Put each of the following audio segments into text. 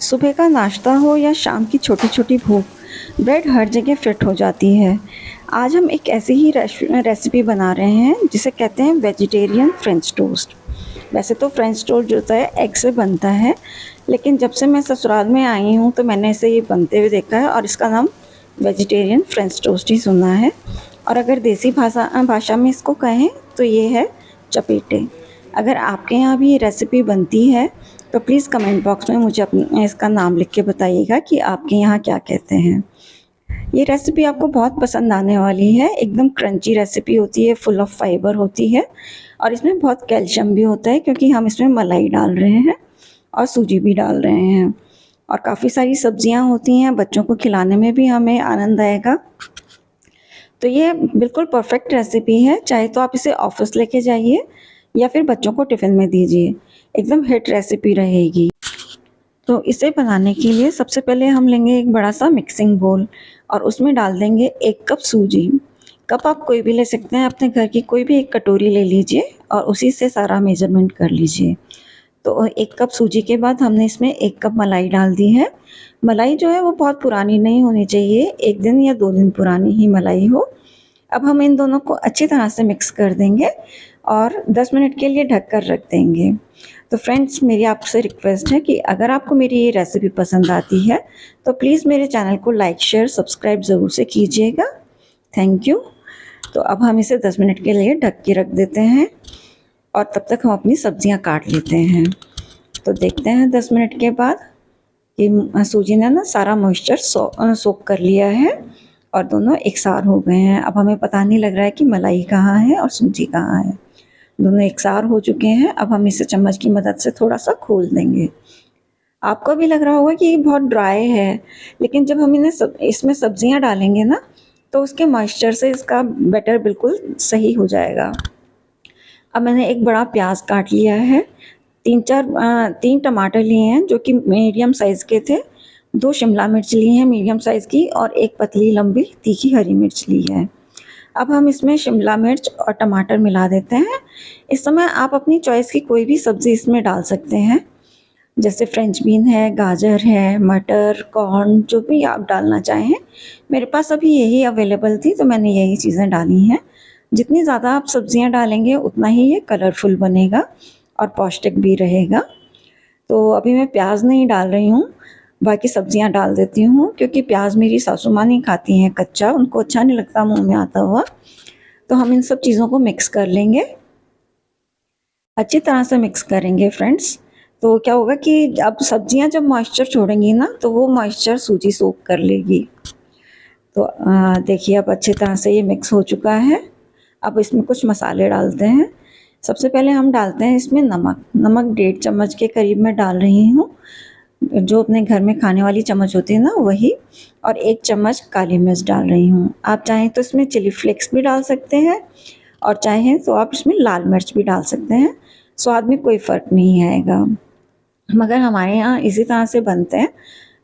सुबह का नाश्ता हो या शाम की छोटी छोटी भूख, ब्रेड हर जगह फिट हो जाती है। आज हम एक ऐसी ही रेसिपी बना रहे हैं जिसे कहते हैं वेजिटेरियन फ्रेंच टोस्ट। वैसे तो फ्रेंच टोस्ट जो होता है एग से बनता है, लेकिन जब से मैं ससुराल में आई हूँ तो मैंने इसे ये बनते हुए देखा है और इसका नाम वेजिटेरियन फ्रेंच टोस्ट ही सुना है। और अगर देसी भाषा भाषा में इसको कहें तो ये है चपेटे। अगर आपके यहाँ भी ये रेसिपी बनती है तो प्लीज़ कमेंट बॉक्स में मुझे अपने इसका नाम लिख के बताइएगा कि आपके यहाँ क्या कहते हैं। ये रेसिपी आपको बहुत पसंद आने वाली है। एकदम क्रंची रेसिपी होती है, फुल ऑफ फाइबर होती है और इसमें बहुत कैल्शियम भी होता है क्योंकि हम इसमें मलाई डाल रहे हैं और सूजी भी डाल रहे हैं। और काफ़ी सारी सब्जियां होती हैं, बच्चों को खिलाने में भी हमें आनंद आएगा। तो ये बिल्कुल परफेक्ट रेसिपी है, चाहे तो आप इसे ऑफिस लेके जाइए या फिर बच्चों को टिफ़िन में दीजिए। एकदम हिट रेसिपी रहेगी। तो इसे बनाने के लिए सबसे पहले हम लेंगे एक बड़ा सा मिक्सिंग बोल और उसमें डाल देंगे 1 कप सूजी। कप आप कोई भी ले सकते हैं, अपने घर की कोई भी एक कटोरी ले लीजिए और उसी से सारा मेजरमेंट कर लीजिए। तो 1 कप सूजी के बाद हमने इसमें 1 कप मलाई डाल दी है। मलाई जो है वो बहुत पुरानी नहीं होनी चाहिए, 1 दिन या 2 दिन पुरानी ही मलाई हो। अब हम इन दोनों को अच्छी तरह से मिक्स कर देंगे और 10 मिनट के लिए ढक कर रख देंगे। तो फ्रेंड्स, मेरी आपसे रिक्वेस्ट है कि अगर आपको मेरी ये रेसिपी पसंद आती है तो प्लीज़ मेरे चैनल को लाइक शेयर सब्सक्राइब ज़रूर से कीजिएगा। Thank you. तो अब हम इसे 10 मिनट के लिए ढक के रख देते हैं और तब तक हम अपनी सब्जियां काट लेते हैं। तो देखते हैं 10 मिनट के बाद कि सूजी ने ना सारा मॉइस्चर सोक कर लिया है और दोनों एक सार हो गए हैं। अब हमें पता नहीं लग रहा है कि मलाई कहाँ है और सूजी कहाँ है। दोनों एक सार हो चुके हैं। अब हम इसे चम्मच की मदद से थोड़ा सा खोल देंगे। आपको भी लग रहा होगा कि ये बहुत ड्राई है, लेकिन जब हम इसमें सब्जियां डालेंगे ना तो उसके मॉइस्चर से इसका बैटर बिल्कुल सही हो जाएगा। अब मैंने एक बड़ा प्याज काट लिया है, 3 टमाटर लिए हैं जो कि मीडियम साइज़ के थे, 2 शिमला मिर्च ली हैं मीडियम साइज़ की और एक पतली लंबी तीखी हरी मिर्च ली है। अब हम इसमें शिमला मिर्च और टमाटर मिला देते हैं। इस समय आप अपनी चॉइस की कोई भी सब्ज़ी इसमें डाल सकते हैं, जैसे फ्रेंच बीन है, गाजर है, मटर, कॉर्न, जो भी आप डालना चाहें। मेरे पास अभी यही अवेलेबल थी तो मैंने यही चीज़ें डाली हैं। जितनी ज़्यादा आप सब्जियां डालेंगे उतना ही ये कलरफुल बनेगा और पौष्टिक भी रहेगा। तो अभी मैं प्याज नहीं डाल रही हूँ, बाकी सब्जियां डाल देती हूँ क्योंकि प्याज मेरी सासू माँ नहीं खाती हैं कच्चा, उनको अच्छा नहीं लगता मुंह में आता हुआ। तो हम इन सब चीज़ों को मिक्स कर लेंगे, अच्छी तरह से मिक्स करेंगे फ्रेंड्स। तो क्या होगा कि अब सब्जियां जब मॉइस्चर छोड़ेंगी ना तो वो मॉइस्चर सूजी सोक कर लेगी। तो देखिए अब अच्छी तरह से ये मिक्स हो चुका है। अब इसमें कुछ मसाले डालते हैं। सबसे पहले हम डालते हैं इसमें नमक। नमक 1.5 चम्मच के करीब मैं डाल रही हूँ, जो अपने घर में खाने वाली चम्मच होती है ना वही। और 1 चम्मच काली मिर्च डाल रही हूँ। आप चाहें तो इसमें चिली फ्लेक्स भी डाल सकते हैं और चाहें तो आप इसमें लाल मिर्च भी डाल सकते हैं, स्वाद में कोई फ़र्क नहीं आएगा। मगर हमारे यहाँ इसी तरह से बनते हैं,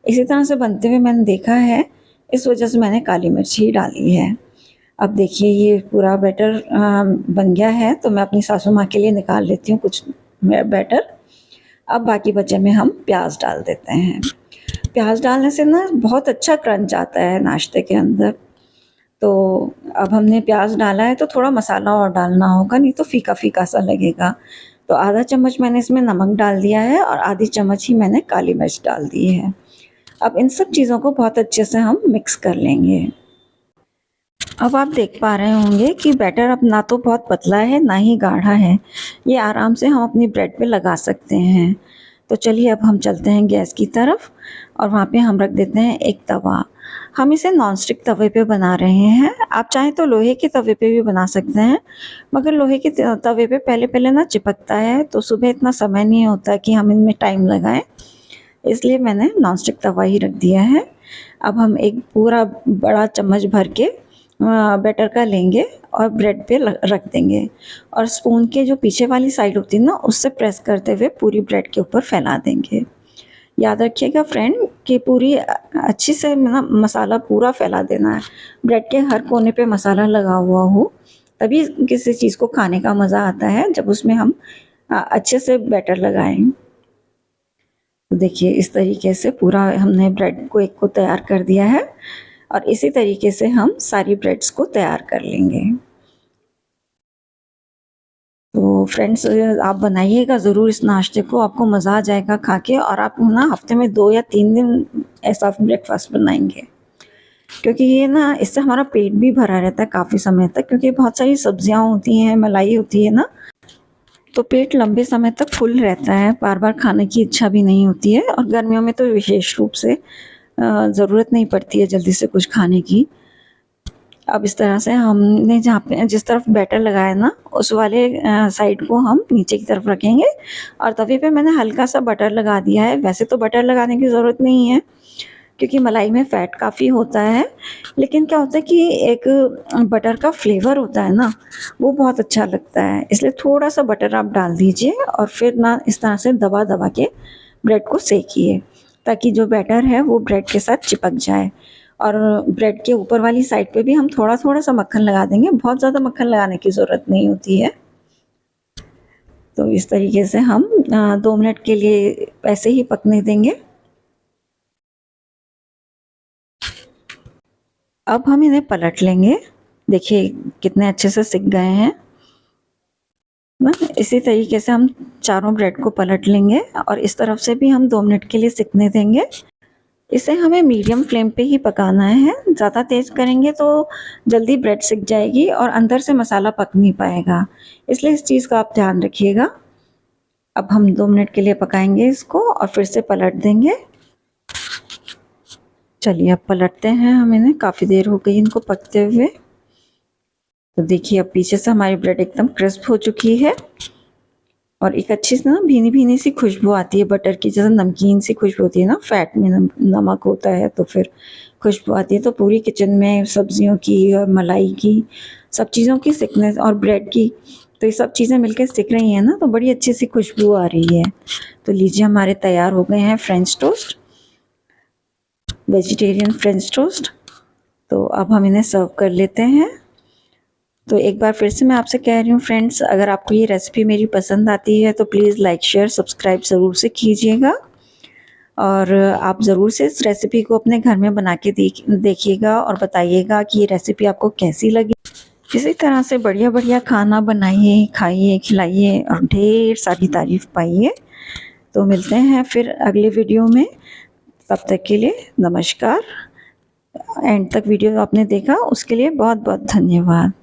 इसी तरह से बनते हुए मैंने देखा है, इस वजह से मैंने काली मिर्च ही डाली है। अब देखिए ये पूरा बैटर बन गया है तो मैं अपनी सासू माँ के लिए निकाल लेती हूँ कुछ बैटर। अब बाकी बचे में हम प्याज डाल देते हैं। प्याज डालने से ना बहुत अच्छा क्रंच आता है नाश्ते के अंदर। तो अब हमने प्याज डाला है तो थोड़ा मसाला और डालना होगा, नहीं तो फीका फीका सा लगेगा। तो आधा चम्मच मैंने इसमें नमक डाल दिया है और आधी चम्मच ही मैंने काली मिर्च डाल दी है। अब इन सब चीज़ों को बहुत अच्छे से हम मिक्स कर लेंगे। अब आप देख पा रहे होंगे कि बैटर अब ना तो बहुत पतला है ना ही गाढ़ा है, ये आराम से हम अपनी ब्रेड पे लगा सकते हैं। तो चलिए अब हम चलते हैं गैस की तरफ और वहाँ पे हम रख देते हैं एक तवा। हम इसे नॉन स्टिक तवे पे बना रहे हैं, आप चाहें तो लोहे के तवे पे भी बना सकते हैं, मगर लोहे के तवे पे पहले पहले ना चिपकता है तो सुबह इतना समय नहीं होता कि हम इनमें टाइम लगाएं, इसलिए मैंने नॉन स्टिक तवा ही रख दिया है। अब हम एक पूरा बड़ा चम्मच भर के बैटर का लेंगे और ब्रेड पे रख देंगे और स्पून के जो पीछे वाली साइड होती है ना उससे प्रेस करते हुए पूरी ब्रेड के ऊपर फैला देंगे। याद रखिएगा फ्रेंड कि पूरी अच्छी से ना मसाला पूरा फैला देना है, ब्रेड के हर कोने पे मसाला लगा हुआ हो, तभी किसी चीज़ को खाने का मज़ा आता है जब उसमें हम अच्छे से बैटर लगाएं। तो देखिए इस तरीके से पूरा हमने ब्रेड को एक को तैयार कर दिया है और इसी तरीके से हम सारी ब्रेड्स को तैयार कर लेंगे। तो फ्रेंड्स आप बनाइएगा ज़रूर इस नाश्ते को, आपको मज़ा आ जाएगा खा के और आप ना हफ्ते में 2 या 3 दिन ऐसा ब्रेकफास्ट बनाएंगे, क्योंकि ये ना इससे हमारा पेट भी भरा रहता है काफ़ी समय तक, क्योंकि बहुत सारी सब्जियां होती हैं, मलाई होती है ना, तो पेट लंबे समय तक फुल रहता है, बार बार खाने की इच्छा भी नहीं होती है और गर्मियों में तो विशेष रूप से ज़रूरत नहीं पड़ती है जल्दी से कुछ खाने की। अब इस तरह से हमने जहाँ पे जिस तरफ बैटर लगाया ना उस वाले साइड को हम नीचे की तरफ रखेंगे और तवे पे मैंने हल्का सा बटर लगा दिया है। वैसे तो बटर लगाने की ज़रूरत नहीं है क्योंकि मलाई में फ़ैट काफ़ी होता है, लेकिन क्या होता है कि एक बटर का फ्लेवर होता है ना, वो बहुत अच्छा लगता है, इसलिए थोड़ा सा बटर आप डाल दीजिए और फिर ना इस तरह से दबा दबा के ब्रेड को सेकिए ताकि जो बैटर है वो ब्रेड के साथ चिपक जाए। और ब्रेड के ऊपर वाली साइड पे भी हम थोड़ा थोड़ा सा मक्खन लगा देंगे, बहुत ज़्यादा मक्खन लगाने की ज़रूरत नहीं होती है। तो इस तरीके से हम 2 मिनट के लिए ऐसे ही पकने देंगे। अब हम इन्हें पलट लेंगे, देखिए कितने अच्छे से सिक गए हैं ना। इसी तरीके से हम चारों ब्रेड को पलट लेंगे और इस तरफ से भी हम 2 मिनट के लिए सिकने देंगे। इसे हमें मीडियम फ्लेम पे ही पकाना है, ज़्यादा तेज़ करेंगे तो जल्दी ब्रेड सिक जाएगी और अंदर से मसाला पक नहीं पाएगा, इसलिए इस चीज़ का आप ध्यान रखिएगा। अब हम 2 मिनट के लिए पकाएंगे इसको और फिर से पलट देंगे। चलिए अब पलटते हैं हम इन्हें, काफ़ी देर हो गई इनको पकते हुए। तो देखिए अब पीछे से हमारी ब्रेड एकदम क्रिस्प हो चुकी है और एक अच्छी सी ना भीनी भीनी सी खुशबू आती है बटर की, जैसे नमकीन सी खुशबू होती है ना, फैट में नमक होता है तो फिर खुशबू आती है। तो पूरी किचन में सब्जियों की और मलाई की, सब चीज़ों की सिकनेस और ब्रेड की, तो ये सब चीज़ें मिलकर सिक रही हैं ना, तो बड़ी अच्छी सी खुशबू आ रही है। तो लीजिए हमारे तैयार हो गए हैं French toast, vegetarian French toast. तो अब हम इन्हें सर्व कर लेते हैं। तो एक बार फिर से मैं आपसे कह रही हूँ फ्रेंड्स, अगर आपको ये रेसिपी मेरी पसंद आती है तो प्लीज़ लाइक शेयर सब्सक्राइब ज़रूर से कीजिएगा और आप ज़रूर से इस रेसिपी को अपने घर में बना के देखिएगा और बताइएगा कि ये रेसिपी आपको कैसी लगी। इसी तरह से बढ़िया बढ़िया खाना बनाइए, खाइए, खिलाइए और ढेर सारी तारीफ़ पाइए। तो मिलते हैं फिर अगले वीडियो में, तब तक के लिए नमस्कार। एंड तक वीडियो आपने देखा उसके लिए बहुत बहुत धन्यवाद।